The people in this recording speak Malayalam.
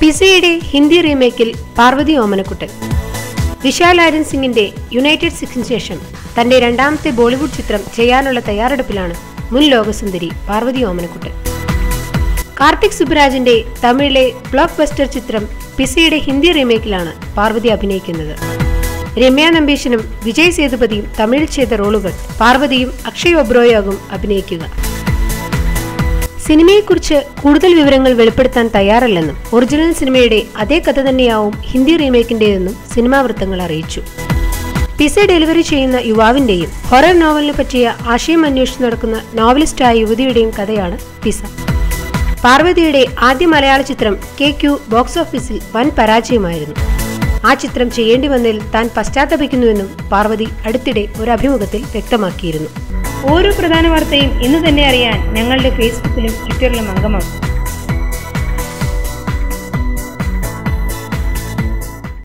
പിസയുടെ ഹിന്ദി റീമേക്കിൽ പാർവതി ഓമനക്കുട്ടൻ. വിശാൽ ആര്യൻ സിംഗിന്റെ യുണൈറ്റഡ് സിക്സിന് ശേഷം തന്റെ രണ്ടാമത്തെ ബോളിവുഡ് ചിത്രം ചെയ്യാനുള്ള തയ്യാറെടുപ്പിലാണ് മുൻ ലോകസുന്ദരി പാർവതി ഓമനക്കുട്ടൻ. കാർത്തിക് സുബ്രാജിന്റെ തമിഴിലെ ബ്ലോക്ക് ബസ്റ്റർ ചിത്രം പിസയുടെ ഹിന്ദി റീമേക്കിലാണ് പാർവതി അഭിനയിക്കുന്നത്. രമ്യ നമ്പീശനും വിജയ് സേതുപതിയും തമിഴിൽ ചെയ്ത റോളുകൾ പാർവതിയും അക്ഷയ് ഒബ്രോയാകും അഭിനയിക്കുക. സിനിമയെക്കുറിച്ച് കൂടുതൽ വിവരങ്ങൾ വെളിപ്പെടുത്താൻ തയ്യാറല്ലെന്നും ഒറിജിനൽ സിനിമയുടെ അതേ കഥ തന്നെയാവും ഹിന്ദി റീമേക്കിന്റേതെന്നും സിനിമാ വൃത്തങ്ങൾ അറിയിച്ചു. പിസ ഡെലിവറി ചെയ്യുന്ന യുവാവിന്റെയും ഹൊറർ നോവലിനെ പറ്റിയ ആശയം അന്വേഷിച്ച് നടക്കുന്ന നോവലിസ്റ്റായ യുവതിയുടെയും കഥയാണ് പിസ. പാർവതിയുടെ ആദ്യ മലയാള ചിത്രം KQ ബോക്സ് ഓഫീസിൽ വൻ പരാജയമായിരുന്നു. ആ ചിത്രം ചെയ്യേണ്ടി വന്നതിൽ താൻ പശ്ചാത്തപിക്കുന്നുവെന്നും പാർവതി അടുത്തിടെ ഒരു അഭിമുഖത്തിൽ വ്യക്തമാക്കിയിരുന്നു. ഓരോ പ്രധാന വാർത്തയും ഇന്ന് തന്നെ അറിയാൻ ഞങ്ങളുടെ ഫേസ്ബുക്കിലും ട്വിറ്ററിലും അംഗമാകും.